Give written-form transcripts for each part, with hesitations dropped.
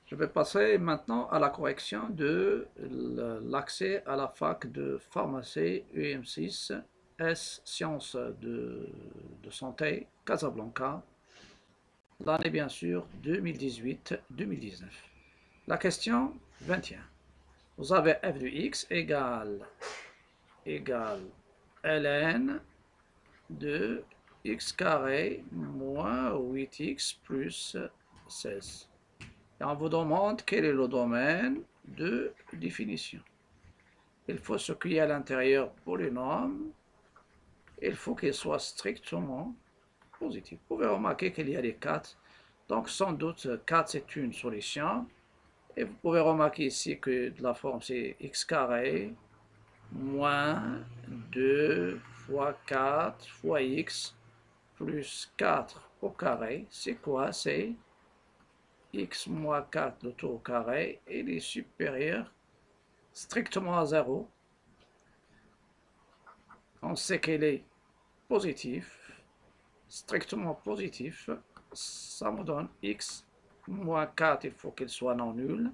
Je vais passer maintenant à la correction de l'accès à la fac de pharmacie UM6 S Sciences de santé Casablanca, l'année bien sûr 2018-2019. La question 21. Vous avez f de x égale ln de x carré moins 8x plus 16. Et on vous demande quel est le domaine de définition. Il faut ce qu'il y a à l'intérieur polynôme. Il faut qu'il soit strictement positif. Vous pouvez remarquer qu'il y a les 4. Donc sans doute 4 c'est une solution. Et vous pouvez remarquer ici que de la forme c'est x carré moins 2 fois 4 fois x plus 4 au carré. C'est quoi? C'est x moins 4 le tout au carré, et il est supérieur strictement à 0. On sait qu'il est positif, strictement positif. Ça me donne x moins 4, il faut qu'il soit non nul.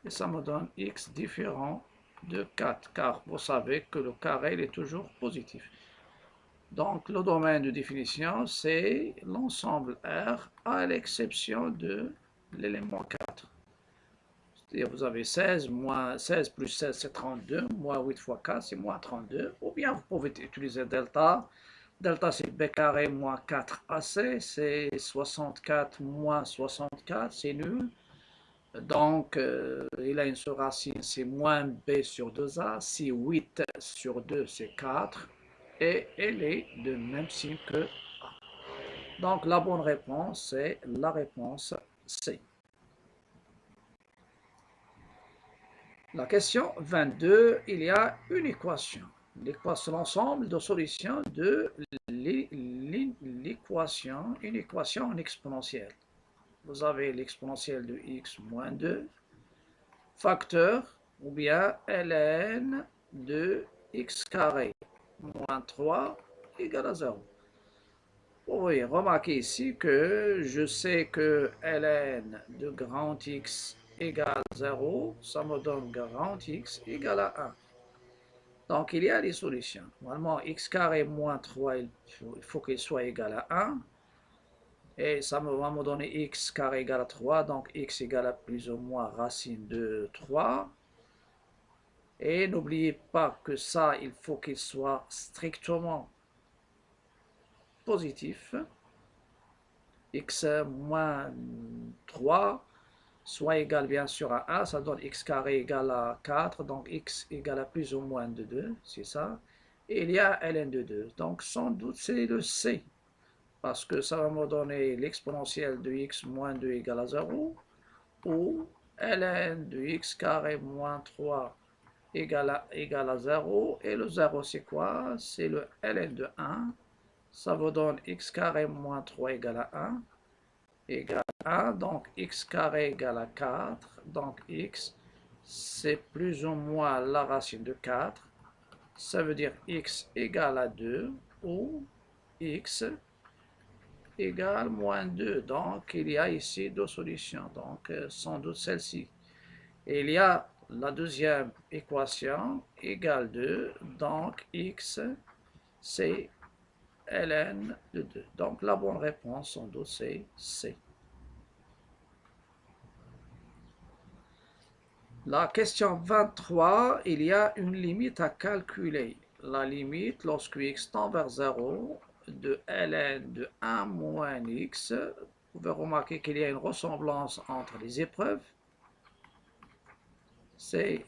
Et ça me donne x différent de 4, car vous savez que le carré il est toujours positif. Donc le domaine de définition, c'est l'ensemble R à l'exception de l'élément 4. C'est-à-dire vous avez 16, moins 16 plus 16 c'est 32, moins 8 fois 4 c'est moins 32, ou bien vous pouvez utiliser delta. Delta c'est b carré moins 4ac, c'est 64 moins 64, c'est nul. Donc il a une sous-racine, c'est moins b sur 2a, si 8 sur 2 c'est 4, et elle est de même signe que A. Donc la bonne réponse c'est la réponse C. La question 22, il y a une équation. L'ensemble de solutions de l'équation, une équation en exponentielle. Vous avez l'exponentielle de x moins 2, facteur, ou bien ln de x carré moins 3 égale à 0. Vous voyez, remarquez ici que je sais que ln de grand X égale 0, ça me donne grand X égale à 1. Donc il y a des solutions. Normalement, x carré moins 3, il faut qu'il soit égal à 1. Et ça va me donner x carré égale à 3, donc x égale à plus ou moins racine de 3. Et n'oubliez pas que ça, il faut qu'il soit strictement positif. X moins 3 soit égal bien sûr à 1, ça donne x carré égale à 4, donc x égale à plus ou moins de 2, c'est ça. Et il y a ln de 2, donc sans doute c'est le C, parce que ça va me donner l'exponentielle de x moins 2 égale à 0, ou ln de x carré moins 3 égale à 0, et le 0 c'est quoi? C'est le ln de 1, ça vous donne x carré moins 3 égale à 1, égale à 1, donc x carré égale à 4, donc x c'est plus ou moins la racine de 4, ça veut dire x égale à 2 ou x égale moins 2, donc il y a ici deux solutions, donc sans doute celle-ci. Et il y a la deuxième équation égale 2, donc x c'est ln de 2. Donc la bonne réponse sans doute c'est C. La question 23, il y a une limite à calculer. La limite, lorsque x tend vers 0, de ln de 1 moins x, vous pouvez remarquer qu'il y a une ressemblance entre les épreuves. Vous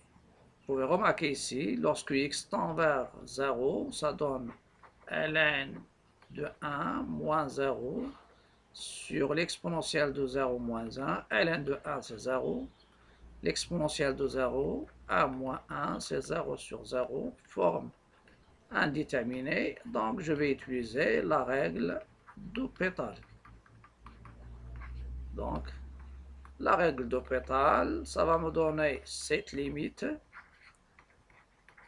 pouvez remarquer ici, lorsque x tend vers 0, ça donne ln de 1 moins 0 sur l'exponentielle de 0 moins 1. ln de 1 c'est 0. L'exponentielle de 0, 1 moins 1, c'est 0 sur 0, forme indéterminée. Donc, je vais utiliser la règle d'Hopital. Donc, la règle d'Hopital, ça va me donner cette limite.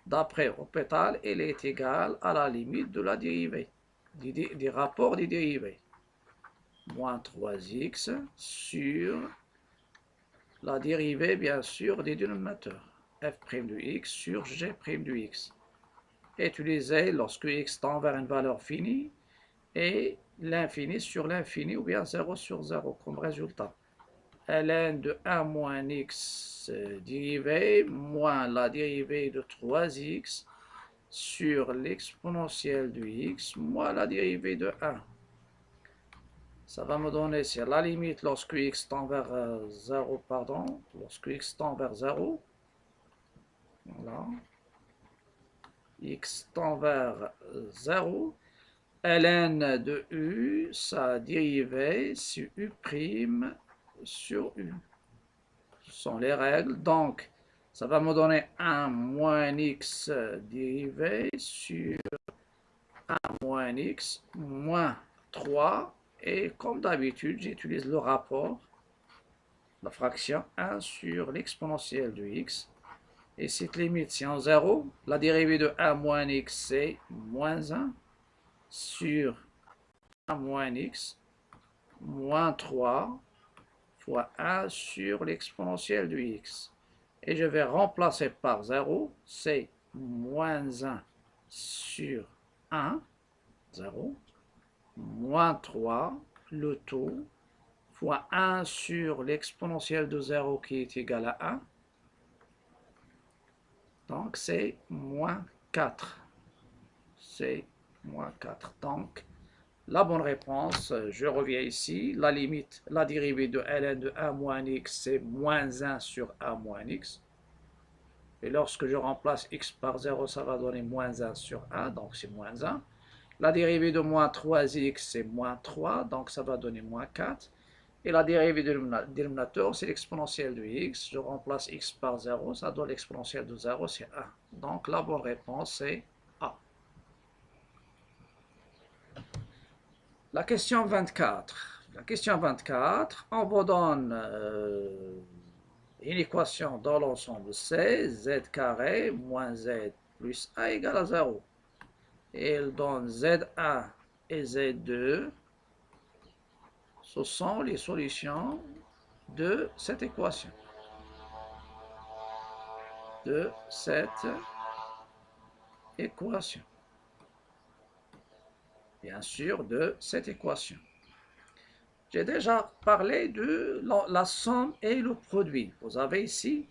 D'après Hopital, elle est égale à la limite de la dérivée, du rapport des dérivées. moins 3x sur la dérivée, bien sûr, des dénominateurs. F' de x sur G' de x. Utilisé lorsque x tend vers une valeur finie et l'infini sur l'infini ou bien 0 sur 0 comme résultat. Ln de 1 moins x dérivée moins la dérivée de 3x sur l'exponentielle de x moins la dérivée de 1. Ça va me donner, c'est la limite lorsque x tend vers 0, pardon, lorsque x tend vers 0. Voilà. X tend vers 0. Ln de u, sa dérivée, c'est u' sur u. Ce sont les règles. Donc, ça va me donner 1 moins x dérivé sur 1 moins x moins 3. Et comme d'habitude, j'utilise le rapport, la fraction 1 sur l'exponentielle de x. Et cette limite, c'est en 0. La dérivée de 1 moins x, c'est moins 1 sur 1 moins x moins 3 fois 1 sur l'exponentielle de x. Et je vais remplacer par 0, c'est moins 1 sur 1, 0, moins 3, le tout, fois 1 sur l'exponentielle de 0 qui est égal à 1. Donc c'est moins 4. C'est moins 4. Donc la bonne réponse, je reviens ici, la limite, la dérivée de ln de 1 moins x, c'est moins 1 sur 1 moins x. Et lorsque je remplace x par 0, ça va donner moins 1 sur 1, donc c'est moins 1. La dérivée de moins 3x, c'est moins 3, donc ça va donner moins 4. Et la dérivée du dénominateur, c'est l'exponentielle de x. Je remplace x par 0, ça donne l'exponentielle de 0, c'est 1. Donc la bonne réponse, c'est A. La question 24. La question 24, on vous donne une équation dans l'ensemble C, z carré moins z plus a égale à 0. Et elle donne z1 et z2. Ce sont les solutions de cette équation. Bien sûr, de cette équation. J'ai déjà parlé de la somme et le produit. Vous avez ici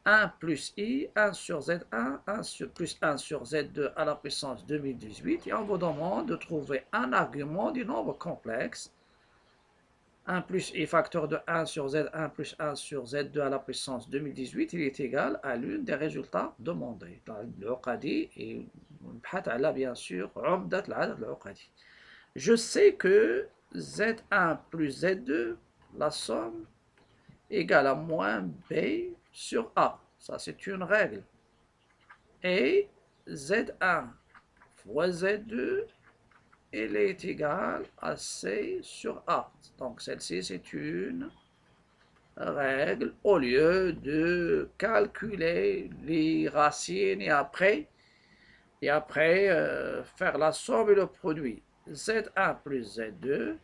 1 plus i, 1 sur z1, 1 sur, plus 1 sur z2 à la puissance 2018. Et on vous demande de trouver un argument du nombre complexe. 1 plus i facteur de 1 sur z1 plus 1 sur z2 à la puissance 2018, il est égal à l'une des résultats demandés. العقدي et bien sûr عمدة العدد العقدي. Je sais que z1 plus z2, la somme, égale à moins b sur a. Ça, c'est une règle. Et z1 fois z2, elle est égale à c sur a. Donc, celle-ci, c'est une règle au lieu de calculer les racines et après faire la somme et le produit. Z1 plus Z2.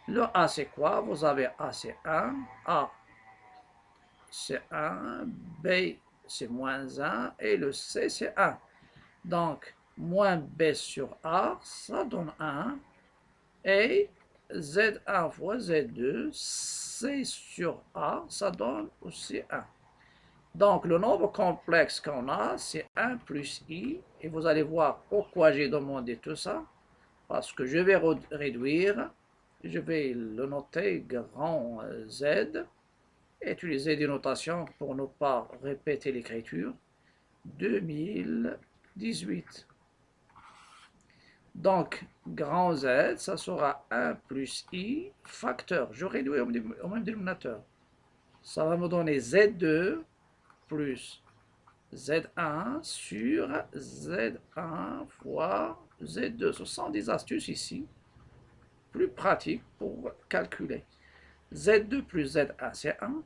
Le A, c'est quoi? Vous avez A, c'est 1. A, c'est 1. B, c'est moins 1. Et le C, c'est 1. Donc, moins B sur A, ça donne 1. Et Z1 fois Z2, C sur A, ça donne aussi 1. Donc, le nombre complexe qu'on a, c'est 1 plus i. Et vous allez voir pourquoi j'ai demandé tout ça. Parce que je vais réduire, je vais le noter grand Z, utiliser des notations pour ne pas répéter l'écriture. 2018. Donc, grand Z, ça sera 1 plus i, facteur. Je réduis au même dénominateur. Ça va me donner Z2 plus Z1 sur Z1 fois Z2. Ce sont des astuces ici, plus pratiques pour calculer. Z2 plus Z1, c'est 1.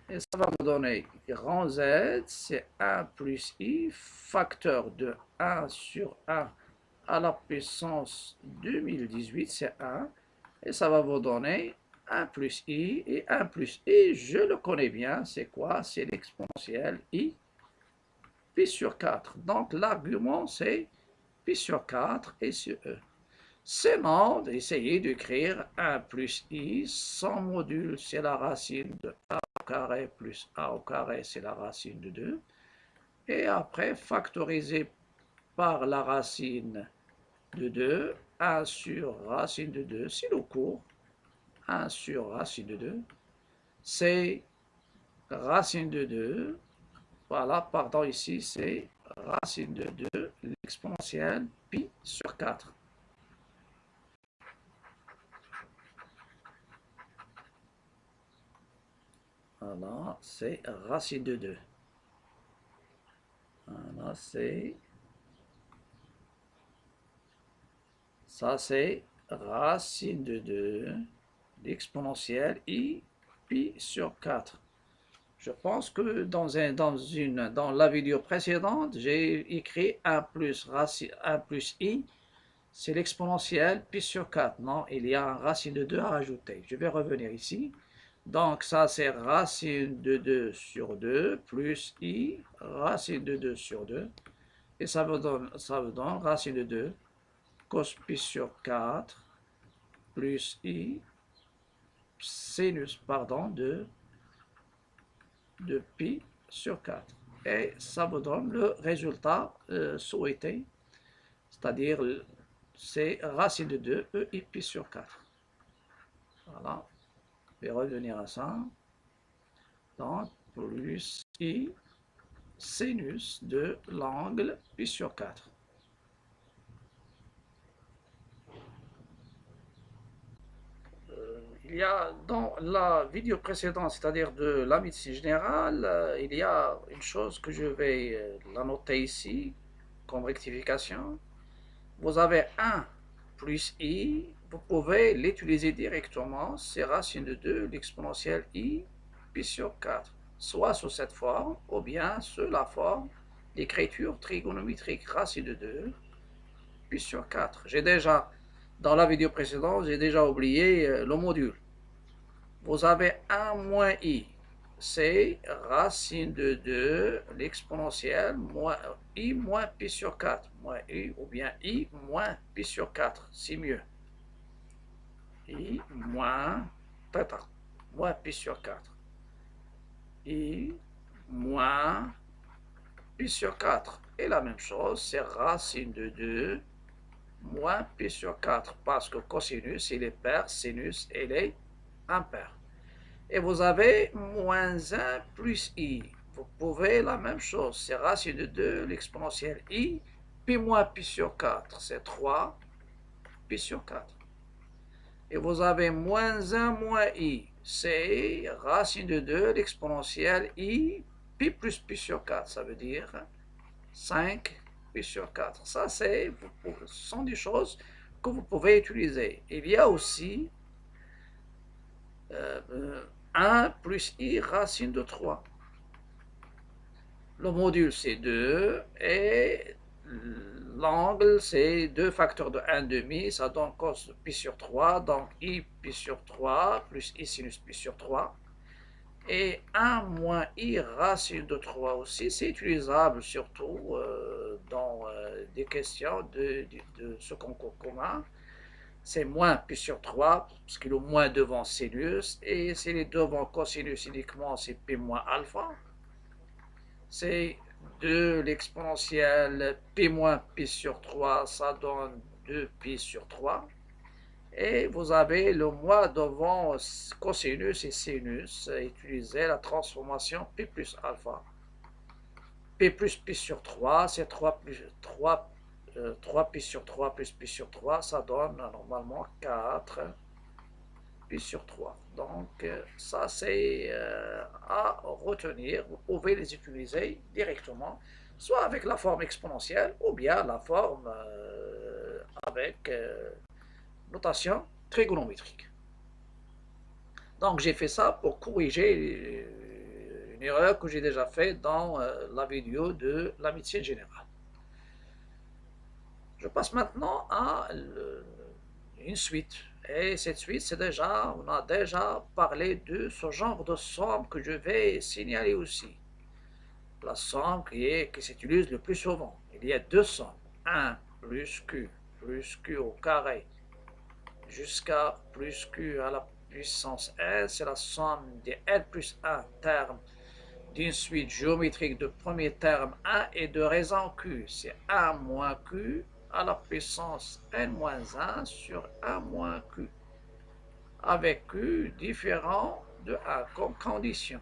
Et ça va me donner grand Z, c'est 1 plus I, facteur de 1 sur 1 à la puissance 2018, c'est 1. Et ça va vous donner 1 plus i, et 1 plus i, je le connais bien, c'est quoi? C'est l'exponentielle i pi sur 4. Donc l'argument c'est pi sur 4 et sur e. Sinon, d'essayer d'écrire 1 plus i, son module c'est la racine de a au carré plus a au carré, c'est la racine de 2. Et après, factoriser par la racine de 2, 1 sur racine de 2, c'est le cours, 1 sur racine de 2, c'est racine de 2, voilà, pardon, ici c'est racine de 2, l'exponentielle pi sur 4. Voilà, c'est racine de 2. Voilà, ça c'est racine de 2, l'exponentielle i pi sur 4. Je pense que dans la vidéo précédente, j'ai écrit 1 plus i, c'est l'exponentielle pi sur 4. Non, il y a un racine de 2 à rajouter. Je vais revenir ici. Donc ça c'est racine de 2 sur 2 plus i, racine de 2 sur 2. Et ça vous donne racine de 2 cos pi sur 4 plus i sinus, pardon, de pi sur 4. Et ça vous donne le résultat souhaité, c'est-à-dire c'est racine de 2 e i pi sur 4. Voilà, je vais revenir à ça. Donc, plus i sinus de l'angle pi sur 4. Il y a dans la vidéo précédente, c'est-à-dire de la médecine générale, il y a une chose que je vais la noter ici comme rectification. Vous avez 1 plus i, vous pouvez l'utiliser directement, c'est racine de 2, l'exponentielle i pi sur 4, soit sous cette forme, ou bien sous la forme d'écriture trigonométrique racine de 2, pi sur 4. Dans la vidéo précédente, j'ai déjà oublié le module. Vous avez 1 moins i, c'est racine de 2, l'exponentielle, moins i moins pi sur 4, moins i ou bien i moins pi sur 4, c'est mieux. I moins, moins pi sur 4. I moins pi sur 4. Et la même chose, c'est racine de 2 moins pi sur 4, parce que cosinus, il est pair, sinus, il est impair. Et vous avez moins 1 plus i. Vous pouvez la même chose, c'est racine de 2, l'exponentielle i, pi moins pi sur 4, c'est 3 pi sur 4. Et vous avez moins 1 moins i, c'est racine de 2, l'exponentielle i, pi plus pi sur 4, ça veut dire 5 pi sur 4. Ça, ce sont des choses que vous pouvez utiliser. Il y a aussi 1 plus i racine de 3. Le module c'est 2 et l'angle c'est 2 facteurs de 1 demi, ça donne cos pi sur 3, donc i pi sur 3 plus i sinus pi sur 3. Et 1 moins i racine de 3 aussi, c'est utilisable surtout dans des questions de ce concours commun. C'est moins pi sur 3, parce que le moins devant sinus, et c'est les devant cosinus uniquement, c'est pi moins alpha. C'est 2 l'exponentielle pi moins pi sur 3, ça donne 2 pi sur 3. Et vous avez le moins devant cosinus et sinus, utilisez la transformation pi plus alpha. Pi plus pi sur 3, c'est 3 pi sur 3 plus pi sur 3, ça donne normalement 4 pi sur 3. Donc ça c'est à retenir, vous pouvez les utiliser directement, soit avec la forme exponentielle ou bien la forme avec notation trigonométrique. Donc j'ai fait ça pour corriger une erreur que j'ai déjà faite dans la vidéo de la médecine générale. Je passe maintenant à une suite, Et ainsi de suite, on a déjà parlé de ce genre de somme que je vais signaler aussi. La somme qui s'utilise le plus souvent. Il y a deux sommes. 1 plus Q au carré jusqu'à plus Q à la puissance n, c'est la somme des n plus 1 termes d'une suite géométrique de premier terme 1 et de raison Q. C'est 1 moins Q à la puissance n moins 1 sur 1 moins Q, avec Q différent de 1 comme condition.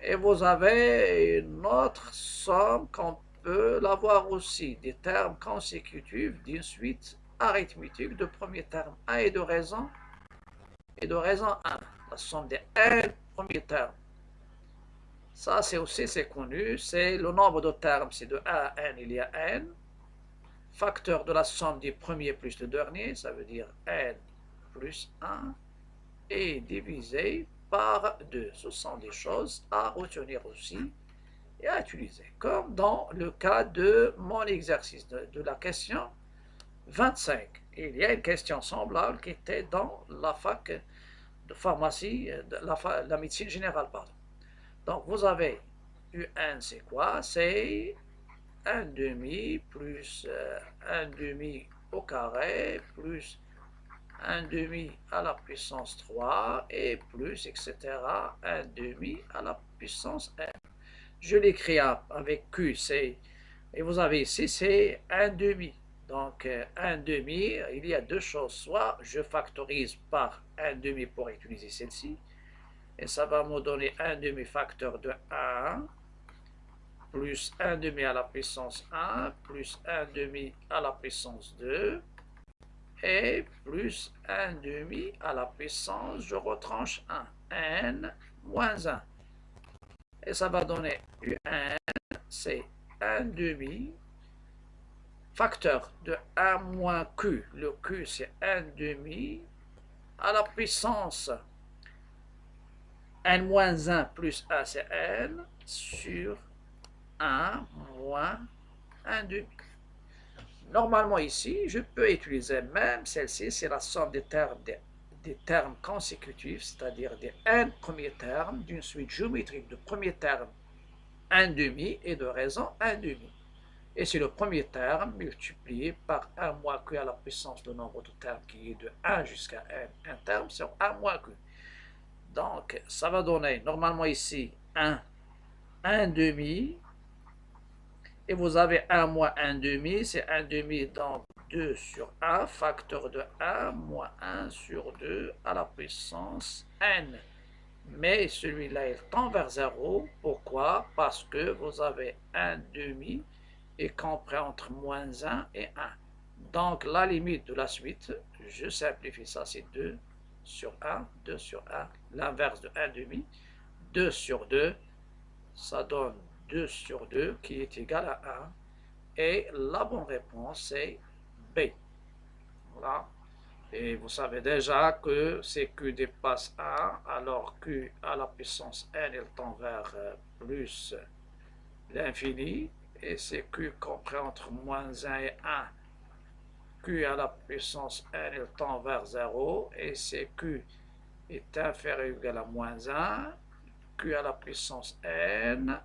Et vous avez une autre somme qu'on peut l'avoir aussi, des termes consécutifs d'une suite arithmétique de premier terme 1 et de raison 1. La somme des n premiers termes. Ça, c'est connu, c'est le nombre de termes, c'est de 1 à n, il y a n. Facteur de la somme des premiers plus le dernier, ça veut dire n plus 1, et divisé par 2. Ce sont des choses à retenir aussi et à utiliser. Comme dans le cas de mon exercice, de la question 25. Il y a une question semblable qui était dans la fac de pharmacie, de la médecine générale, pardon. Donc, vous avez UN, c'est quoi? C'est 1 demi plus 1 demi au carré plus 1 demi à la puissance 3 et plus, etc. 1 demi à la puissance n. Je l'écris avec Q, et vous avez ici, c'est 1 demi. Donc, 1 demi, il y a deux choses. Soit je factorise par 1 demi pour utiliser celle-ci, et ça va me donner 1 demi-facteur de 1, plus 1 demi à la puissance 1, plus 1 demi à la puissance 2, et plus 1 demi à la puissance, je retranche 1, n moins 1. Et ça va donner un, c'est 1 demi, facteur de 1 moins q. Le q, c'est 1 demi à la puissance n moins 1 plus 1, c'est n, sur 1 moins 1 demi. Normalement ici, je peux utiliser même celle-ci, c'est la somme des termes consécutifs, c'est-à-dire des n premiers termes d'une suite géométrique de premiers termes 1 demi et de raison 1 demi. Et c'est le premier terme multiplié par 1 moins q à la puissance du nombre de termes qui est de 1 jusqu'à n. Un terme, c'est 1 moins q. Donc, ça va donner normalement ici 1 demi. Et vous avez 1 moins 1 demi, c'est 1 demi, donc 2 sur 1, facteur de 1 moins 1 sur 2 à la puissance n. Mais celui-là, il tend vers 0. Pourquoi? Parce que vous avez 1 demi et compris entre moins 1 et 1. Donc, la limite de la suite, je simplifie ça, c'est 2 sur 1, 2 sur 1, l'inverse de 1 demi, 2 sur 2, ça donne 2 sur 2 qui est égal à 1. Et la bonne réponse, c'est B. Voilà. Et vous savez déjà que c'est Q dépasse 1, alors Q à la puissance n, il tend vers plus l'infini. Et c'est Q compris entre moins 1 et 1. Q à la puissance n, il tend vers 0. Et c'est Q est inférieur ou égal à moins 1. Q à la puissance n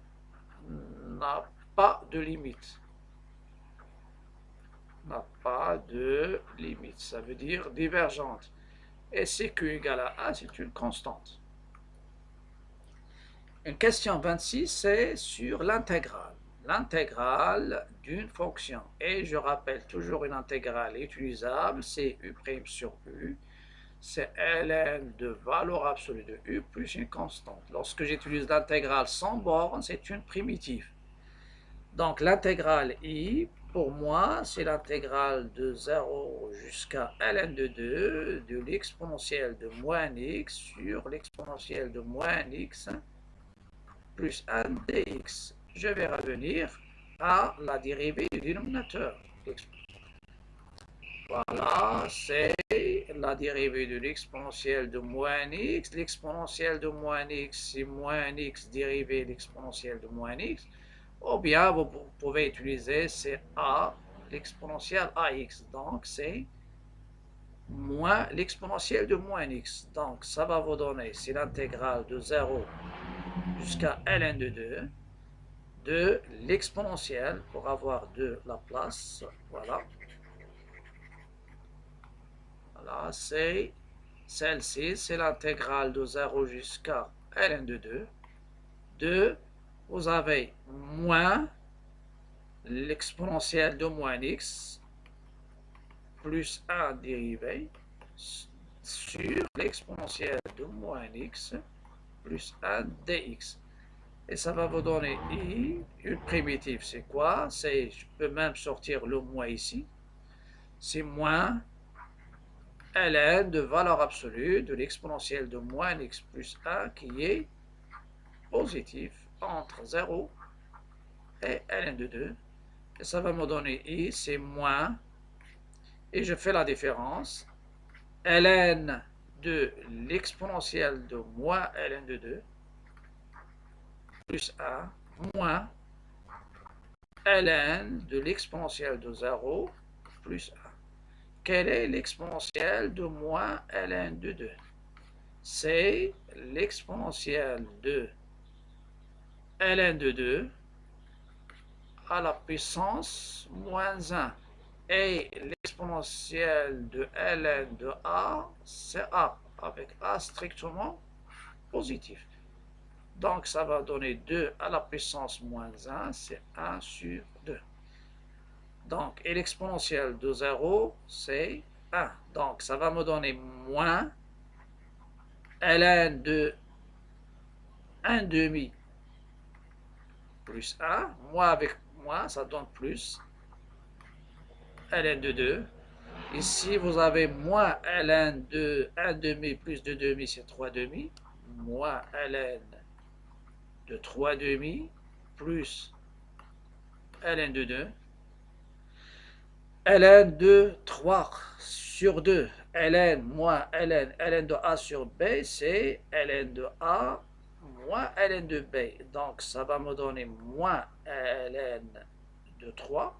n'a pas de limite. N'a pas de limite. Ça veut dire divergente. Et c'est Q égale à 1, c'est une constante. Une question 26, c'est sur l'intégrale. L'intégrale d'une fonction. Et je rappelle toujours une intégrale utilisable, c'est U' sur U. C'est ln de valeur absolue de U plus une constante. Lorsque j'utilise l'intégrale sans borne, c'est une primitive. Donc l'intégrale I, pour moi, c'est l'intégrale de 0 jusqu'à ln de 2 de l'exponentielle de moins x sur l'exponentielle de moins x plus 1 dx. Je vais revenir à la dérivée du dénominateur. Voilà, c'est la dérivée de l'exponentielle de moins x. L'exponentielle de moins x, c'est moins x dérivée de l'exponentielle de moins x. Ou bien vous pouvez utiliser c'est a, l'exponentielle ax. Donc c'est moins l'exponentielle de moins x. Donc, ça va vous donner, c'est l'intégrale de 0 jusqu'à ln de 2, de l'exponentielle, pour avoir de la place, voilà. Voilà, c'est celle-ci, c'est l'intégrale de 0 jusqu'à ln de 2. 2, vous avez moins l'exponentielle de moins x plus 1 dérivé sur l'exponentielle de moins x plus 1 dx. Et ça va vous donner i, une primitive. C'est quoi? C'est, je peux même sortir le moins ici. C'est moins ln de valeur absolue de l'exponentielle de moins x plus 1 qui est positif entre 0 et ln de 2. Et ça va me donner i, c'est moins, et je fais la différence, ln de l'exponentielle de moins ln de 2 plus 1 moins ln de l'exponentielle de 0 plus 1. Quelle est l'exponentielle de moins ln de 2? C'est l'exponentielle de ln de 2 à la puissance moins 1. Et l'exponentielle de ln de a, c'est a, avec a strictement positif. Donc, ça va donner 2 à la puissance moins 1, c'est 1 sur 2. Donc, et l'exponentielle de 0, c'est 1. Donc, ça va me donner moins ln de 1 demi plus 1. Moi avec moi, ça donne plus ln de 2. Ici, vous avez moins ln de 1 demi plus 2 demi, c'est 3 demi. Moins ln de 3 demi plus ln de 2. ln de 3 sur 2. ln moins ln de a sur b, c'est ln de a moins ln de b. Donc, ça va me donner moins ln de 3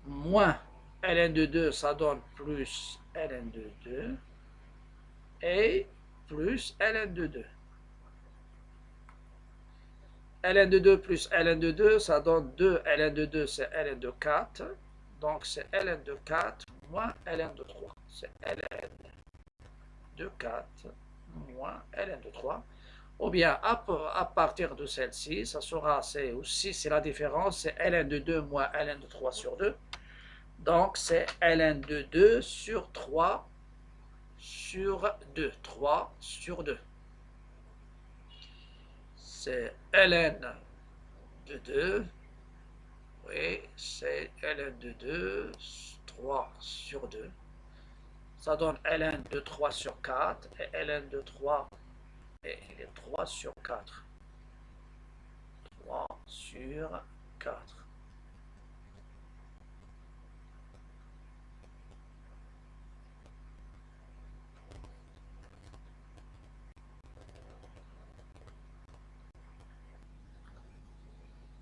moins ln de 2, ça donne plus ln de 2 et plus ln de 2. ln de 2 plus ln de 2, ça donne 2 ln de 2, c'est ln de 4. Donc, c'est ln de 4 moins ln de 3. C'est ln de 4 moins ln de 3. Ou bien, à partir de celle-ci, ça sera, c'est aussi, c'est la différence, c'est ln de 2 moins ln de 3 sur 2. Donc, c'est ln de 2 sur 3 sur 2. 3 sur 2. C'est ln de 2. Oui, c'est ln de 2, 3 sur 2. Ça donne ln de 3 sur 4 et ln de 3 et 3 sur 4. 3 sur 4.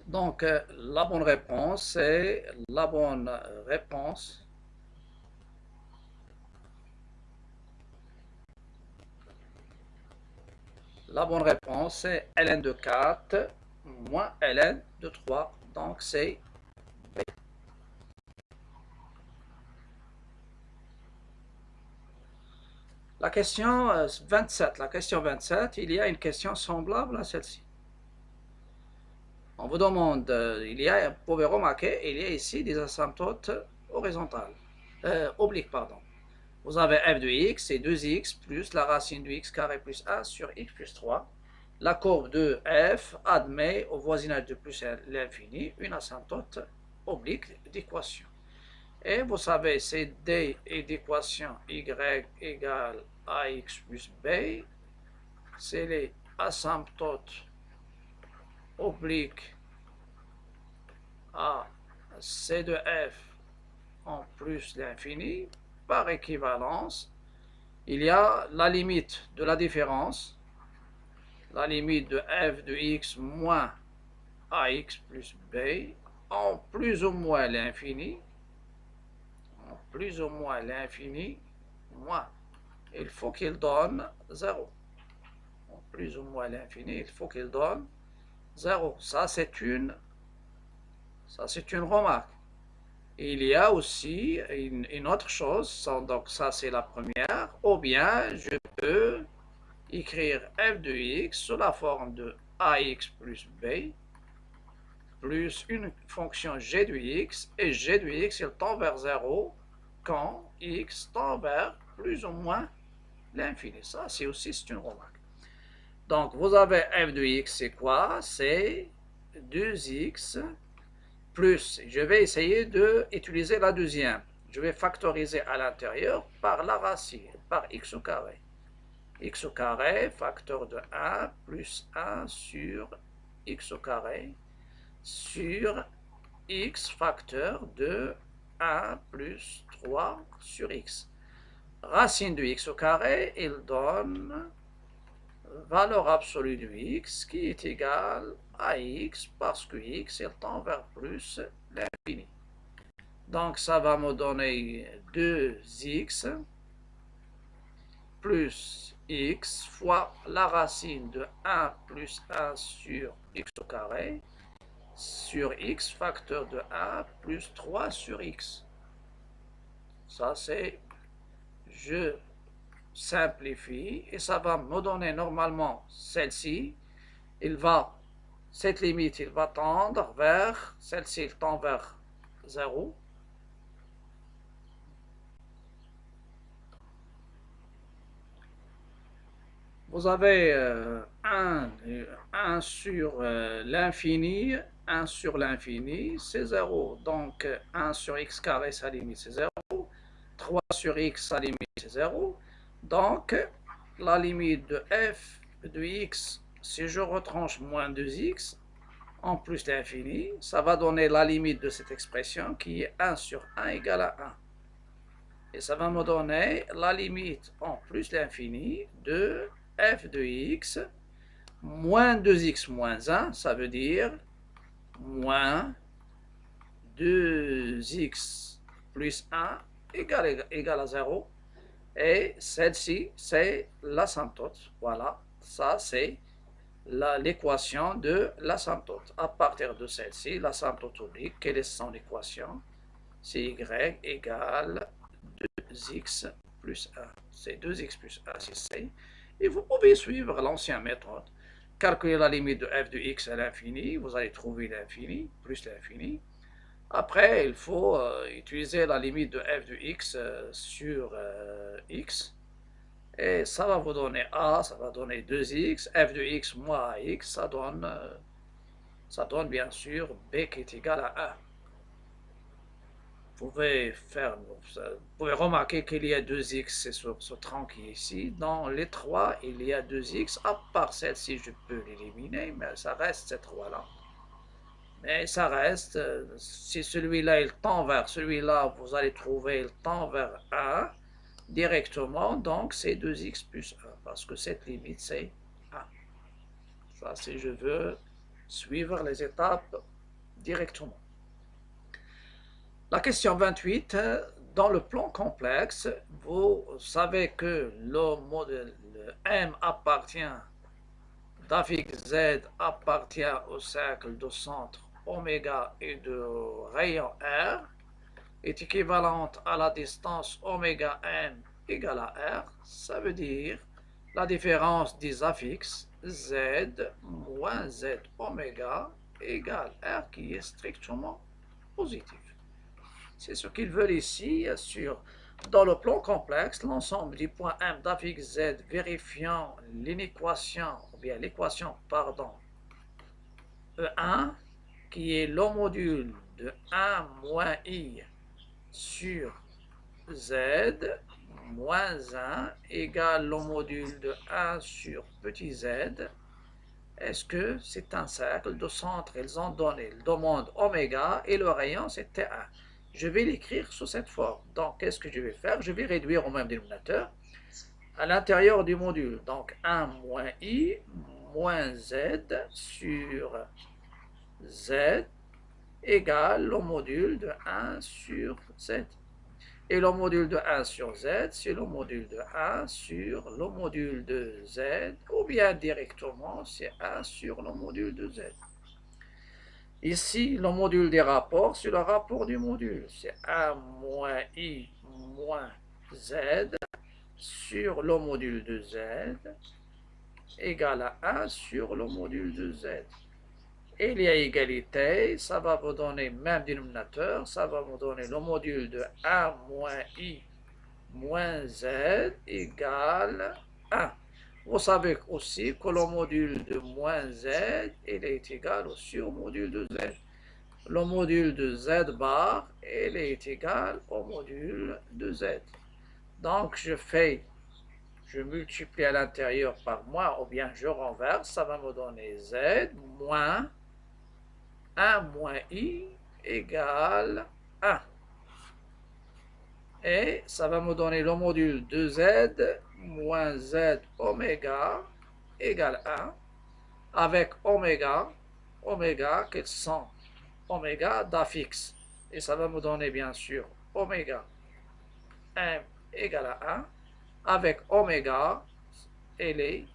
Donc, la bonne réponse, c'est la bonne réponse. La bonne réponse, c'est ln de 4 moins ln de 3. Donc, c'est B. La question 27. La question 27, il y a une question semblable à celle-ci. On vous demande, vous pouvez remarquer, il y a ici des asymptotes horizontales, obliques, pardon. Vous avez f de x et 2x plus la racine de x carré plus 1 sur x plus 3. La courbe de f admet au voisinage de plus l'infini une asymptote oblique d'équation. Et vous savez, c'est d et d'équation y égale ax plus b. C'est les asymptotes obliques à c de f en plus l'infini. Par équivalence, il y a la limite de la différence, la limite de f de x moins ax plus b en plus ou moins l'infini, plus ou moins l'infini, moins, il faut qu'il donne 0. Plus ou moins l'infini, il faut qu'il donne 0. Ça, c'est une remarque. Il y a aussi une autre chose, donc ça c'est la première, ou bien je peux écrire f de x sous la forme de ax plus b plus une fonction g de x, et g de x il tend vers 0 quand x tend vers plus ou moins l'infini. Ça c'est aussi une remarque. Donc vous avez f de x, c'est quoi? C'est 2x plus, je vais essayer d'utiliser la deuxième. Je vais factoriser à l'intérieur par la racine, par x au carré. X au carré, facteur de 1 plus 1 sur x au carré sur x facteur de 1 plus 3 sur x. Racine de x au carré, il donne valeur absolue de x qui est égale à x parce que x il tend vers plus l'infini. Donc ça va me donner 2x plus x fois la racine de 1 plus 1 sur x au carré sur x facteur de 1 plus 3 sur x. Ça c'est, je simplifie et ça va me donner normalement celle-ci. Cette limite, il va tendre vers, celle-ci, il tend vers 0. Vous avez 1 sur l'infini, 1 sur l'infini, c'est 0. Donc 1 sur x carré, sa limite, c'est 0. 3 sur x, sa limite, c'est 0. Donc la limite de f de x, si je retranche moins 2x, en plus l'infini, ça va donner la limite de cette expression qui est 1 sur 1 égale à 1. Et ça va me donner la limite en plus l'infini de f de x moins 2x moins 1, ça veut dire moins 2x plus 1 égale à 0. Et celle-ci, c'est l'asymptote. Voilà, ça c'est l'équation de l'asymptote. À partir de celle-ci, l'asymptote oblique, quelle est son équation? C'est y égale 2x plus 1. C'est 2x plus 1, c'est c. Et vous pouvez suivre l'ancienne méthode. Calculer la limite de f de x à l'infini, vous allez trouver l'infini, plus l'infini. Après, il faut utiliser la limite de f de x sur x. Et ça va vous donner a, ça va donner 2x, f de x moins ax, ça donne bien sûr b qui est égal à 1. Vous pouvez remarquer qu'il y a 2x, c'est ce tronc qui est ici. Dans les 3, il y a 2x, à part celle-ci, je peux l'éliminer, mais ça reste ces 3-là. Mais ça reste, si celui-là, il tend vers celui-là, vous allez trouver, il tend vers 1 directement, donc c'est 2x plus 1, parce que cette limite, c'est 1. Ça, si je veux suivre les étapes directement. La question 28, dans le plan complexe, vous savez que le M appartient, d'affixe Z appartient au cercle de centre oméga et de rayon R, est équivalente à la distance oméga M égale à R. Ça veut dire la différence des affixes Z moins Z oméga égale R qui est strictement positif. C'est ce qu'ils veulent ici dans le plan complexe, l'ensemble des points M d'affixe Z vérifiant l'équation E1 qui est le module de 1 moins I sur Z moins 1 égale le module de 1 sur petit z. Est-ce que c'est un cercle de centre? Ils ont donné, ils demandent oméga et le rayon c'était 1. Je vais l'écrire sous cette forme. Donc, qu'est-ce que je vais faire? Je vais réduire au même dénominateur à l'intérieur du module. Donc, 1 moins i moins z sur z égale le module de 1 sur z. Et le module de 1 sur Z, c'est le module de 1 sur le module de Z, ou bien directement, c'est 1 sur le module de Z. Ici, le module des rapports, c'est le rapport du module. C'est 1 moins I moins Z sur le module de Z égale à 1 sur le module de Z. Et il y a égalité, ça va vous donner même dénominateur, ça va vous donner le module de 1 moins I moins Z égale 1. Vous savez aussi que le module de moins Z, il est égal aussi au module de Z. Le module de Z bar, il est égal au module de Z. Donc, je multiplie à l'intérieur par moins, ou bien je renverse, ça va me donner Z moins 1 moins I égale 1. Et ça va me donner le module de Z moins Z oméga égale 1 avec oméga, quels sont oméga d'affixe. Et ça va me donner bien sûr oméga m égale à 1 avec oméga et les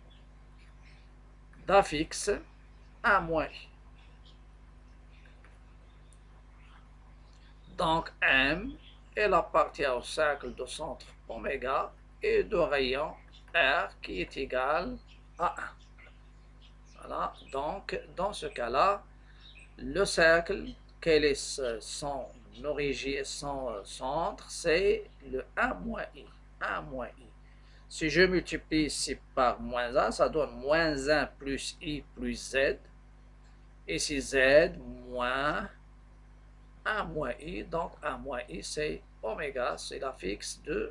d'affixe 1 moins I. Donc M, elle appartient au cercle de centre oméga et de rayon R qui est égal à 1. Voilà, donc dans ce cas-là, le cercle, quel est son origine, son centre, c'est le 1 moins I. 1 moins I. Si je multiplie ici par moins 1, ça donne moins 1 plus I plus Z. Et si Z moins 1 moins I, donc 1 moins I, c'est oméga, c'est l'affixe du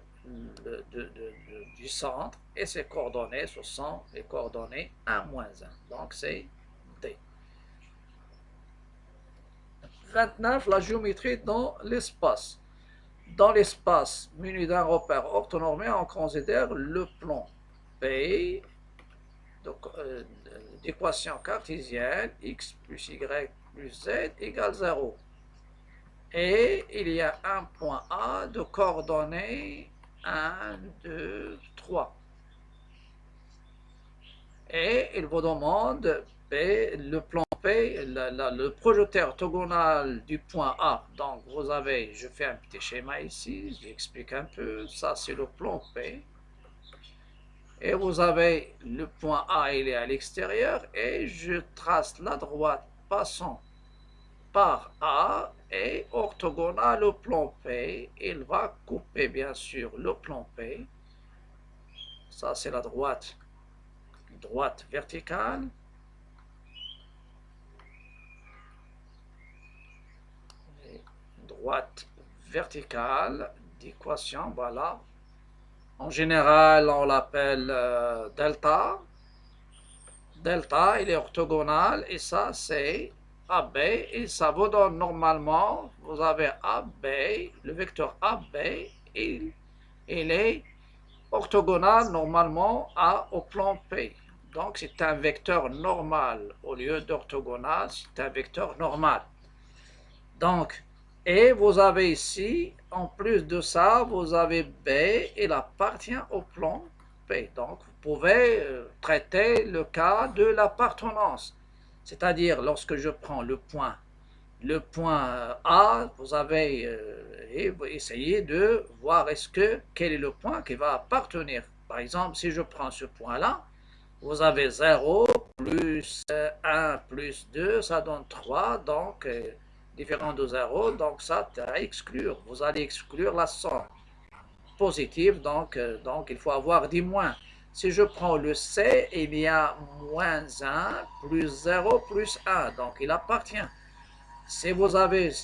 centre, et ses coordonnées, ce sont les coordonnées 1 moins 1, donc c'est D. 29, la géométrie dans l'espace. Dans l'espace muni d'un repère orthonormé, on considère le plan P d'équation cartésienne x plus y plus z égale 0. Et il y a un point A de coordonnées 1, 2, 3. Et il vous demande P, le plan P, le projeté orthogonal du point A. Donc vous avez, je fais un petit schéma ici, j'explique un peu, ça c'est le plan P. Et vous avez le point A, il est à l'extérieur, et je trace la droite passant par A et orthogonal au plan P. Il va couper bien sûr le plan P. Ça c'est la droite verticale. Droite verticale d'équation, voilà. En général, on l'appelle delta. Delta, il est orthogonal et ça c'est AB et ça vous donne normalement, vous avez AB, le vecteur AB, il est orthogonal normalement au plan P. Donc c'est un vecteur normal au lieu d'orthogonal, c'est un vecteur normal. Donc, et vous avez ici, en plus de ça, vous avez B, il appartient au plan P. Donc, vous pouvez traiter le cas de l'appartenance. C'est-à-dire, lorsque je prends le point A, vous avez essayé de voir quel est le point qui va appartenir. Par exemple, si je prends ce point-là, vous avez 0 plus 1 plus 2, ça donne 3, donc différent de 0, donc ça à exclure. Vous allez exclure la somme positive, donc il faut avoir des moins. Si je prends le C, il y a moins 1 plus 0 plus 1, donc il appartient. Si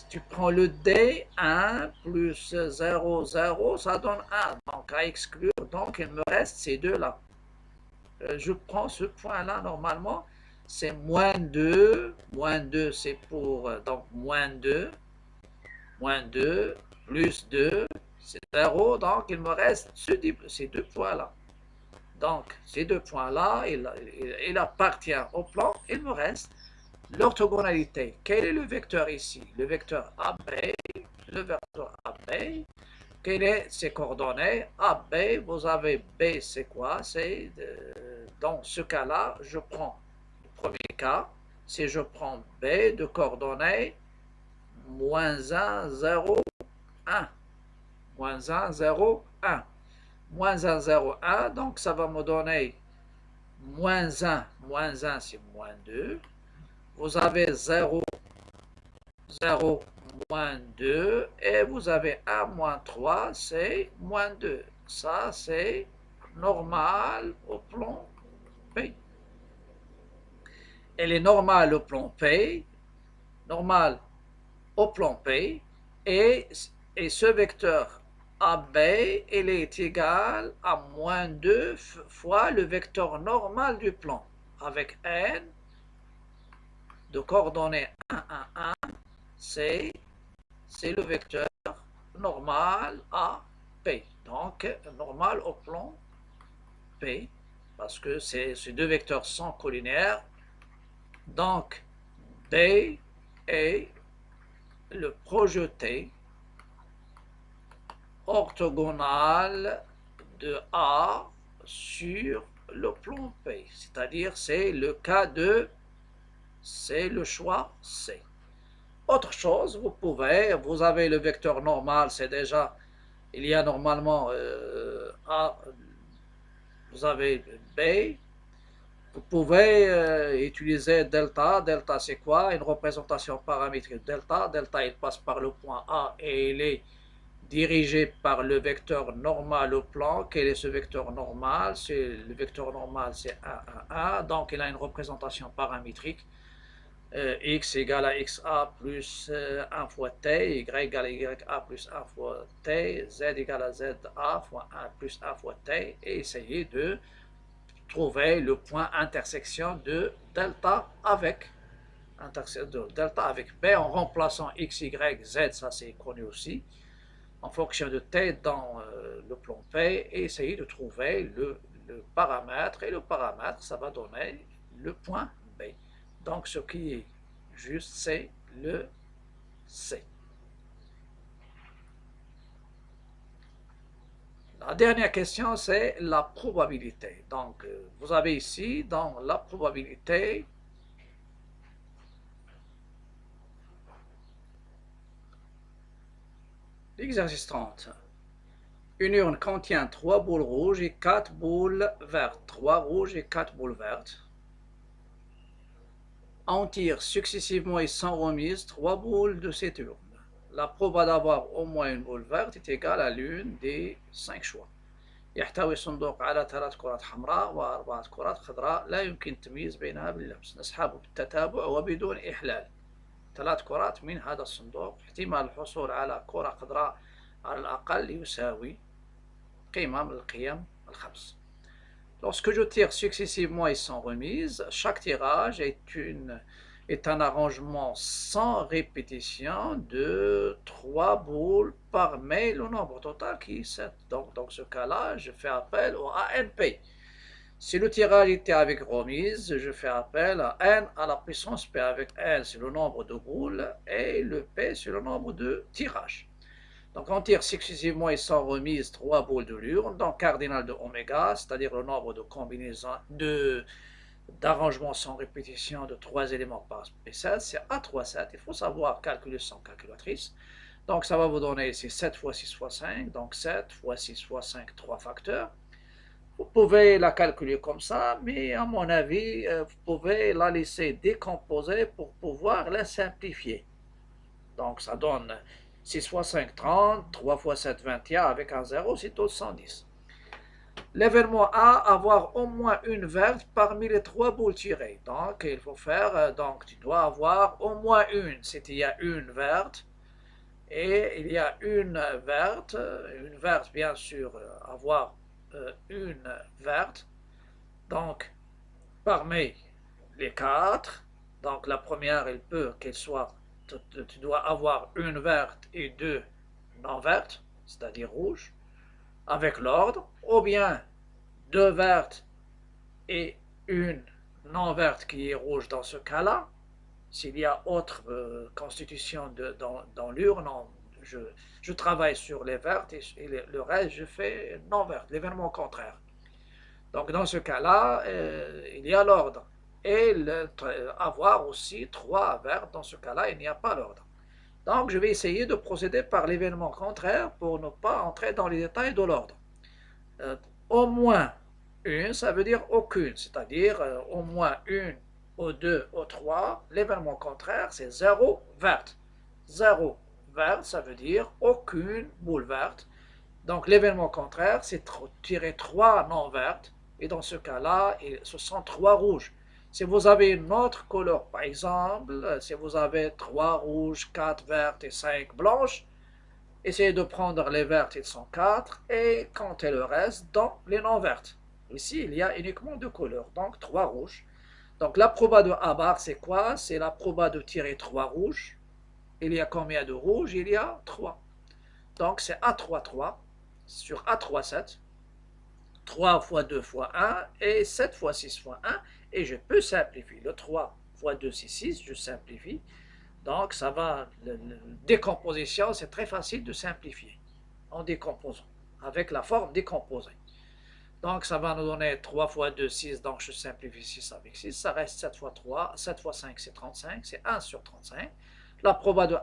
tu prends le D, 1 plus 0, 0, ça donne 1, donc à exclure, donc il me reste ces deux-là. Je prends ce point-là normalement, c'est moins 2 c'est pour, donc moins 2 plus 2, c'est 0, donc il me reste ces deux points-là. Donc ces deux points-là, il appartient au plan, il me reste l'orthogonalité. Quel est le vecteur ici? Le vecteur AB, quelles sont ces coordonnées? A, B, vous avez B, c'est quoi? C'est dans ce cas-là, je prends le premier cas, si je prends B de coordonnées moins 1, 0, 1. Moins 1, 0, 1. Moins 1, 0, 1, donc ça va me donner moins 1 c'est moins 2. Vous avez 0, 0, moins 2, et vous avez 1 moins 3, c'est moins 2. Ça, c'est normal au plan P. Elle est normale au plan P, normale au plan P, et ce vecteur AB, il est égal à moins 2 fois le vecteur normal du plan, avec n de coordonnées 1, 1, 1, c'est le vecteur normal à P. Donc, normal au plan P, parce que ces deux vecteurs sont collinaires. Donc, D est le projeté orthogonal de A sur le plan P. C'est-à-dire, c'est le cas de, c'est le choix C. Autre chose, vous avez le vecteur normal, c'est déjà, il y a normalement A, vous avez B, vous pouvez utiliser delta. Delta, c'est quoi? Une représentation paramétrique delta. Delta, il passe par le point A et il est dirigé par le vecteur normal au plan. Quel est ce vecteur normal? Le vecteur normal, c'est 1, 1, 1. Donc, il a une représentation paramétrique. X égale à xa plus 1 fois t, y égale à ya plus 1 fois t, z égale à za fois 1 plus 1 fois t, et essayer de trouver le point intersection de delta avec B en remplaçant x, y, z, ça c'est connu aussi, en fonction de t dans le plan P, et essayer de trouver le paramètre, et le paramètre, ça va donner le point B. Donc ce qui est juste, c'est le C. La dernière question, c'est la probabilité. Donc, vous avez ici, dans la probabilité, l'exercice 30. Une urne contient 3 boules rouges et 4 boules vertes. 3 rouges et 4 boules vertes. On tire successivement et sans remise 3 boules de cette urne. La proba d'avoir au moins une boule verte est égale à l'une des 5 choix. يحتوي صندوق على 3 كرات حمراء و4 كرات خضراء لا يمكن التمييز بينها باللمس. نسحب بالتتابع وبدون إحلال 3 كرات من هذا الصندوق. احتمال الحصول على كرة خضراء على الأقل يساوي قيمة من القيم الخمس. Lorsque je tire successivement et sans remise, chaque tirage est un arrangement sans répétition de 3 boules parmi le nombre total qui est 7. Donc, dans ce cas-là, je fais appel au ANP. Si le tirage était avec remise, je fais appel à N à la puissance P, avec N c'est le nombre de boules et le P c'est le nombre de tirages. Donc on tire successivement et sans remise 3 boules de l'urne, donc cardinal de oméga, c'est-à-dire le nombre de combinaisons d'arrangements sans répétition de 3 éléments par P7, c'est A37. Il faut savoir calculer sans calculatrice. Donc ça va vous donner ici 7 fois 6 fois 5, donc 7 fois 6 fois 5, 3 facteurs. Vous pouvez la calculer comme ça, mais à mon avis, vous pouvez la laisser décomposer pour pouvoir la simplifier. Donc ça donne 6 fois 5, 30, 3 fois 7, 21, avec un 0, c'est 110. L'événement A, avoir au moins une verte parmi les 3 boules tirées. Donc il faut faire, donc tu dois avoir au moins une. C'est il y a une verte, et il y a une verte bien sûr, avoir une verte. Donc parmi les 4, donc la première, il peut qu'elle soit, tu dois avoir une verte et 2 non vertes, c'est-à-dire rouges, avec l'ordre, ou bien 2 vertes et une non verte qui est rouge dans ce cas-là. S'il y a autre constitution dans l'urne, je travaille sur les vertes et le reste, je fais non verte, l'événement contraire. Donc dans ce cas-là, il y a l'ordre. Et avoir aussi 3 vertes, dans ce cas-là, il n'y a pas l'ordre. Donc je vais essayer de procéder par l'événement contraire pour ne pas entrer dans les détails de l'ordre. Euh, Au moins une, ça veut dire aucune, c'est-à-dire au moins une, au deux, au trois, l'événement contraire c'est zéro verte. Zéro verte, ça veut dire aucune boule verte. Donc l'événement contraire c'est tirer 3 non vertes, et dans ce cas-là, ce sont 3 rouges. Si vous avez une autre couleur, par exemple, si vous avez 3 rouges, 4 vertes et 5 blanches, essayez de prendre les vertes, ils sont 4, et comptez le reste dans les non vertes. Ici, il y a uniquement 2 couleurs, donc 3 rouges. Donc la proba de A bar, c'est quoi? C'est la proba de tirer 3 rouges. Il y a combien de rouges? Il y a 3. Donc c'est A3, 3 sur A3, 7. 3 fois 2 fois 1 et 7 fois 6 fois 1. Et je peux simplifier. Le 3 fois 2, c'est 6, je simplifie. Donc, ça va, décomposition, c'est très facile de simplifier en décomposant, avec la forme décomposée. Donc, ça va nous donner 3 fois 2, 6, donc je simplifie 6 avec 6, ça reste 7 fois 3, 7 fois 5, c'est 35, c'est 1 sur 35. La proba de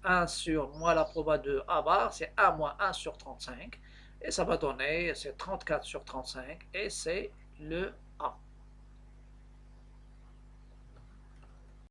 1 sur moins la proba de A bar, c'est 1 moins 1 sur 35, et ça va donner, c'est 34 sur 35, et c'est le A.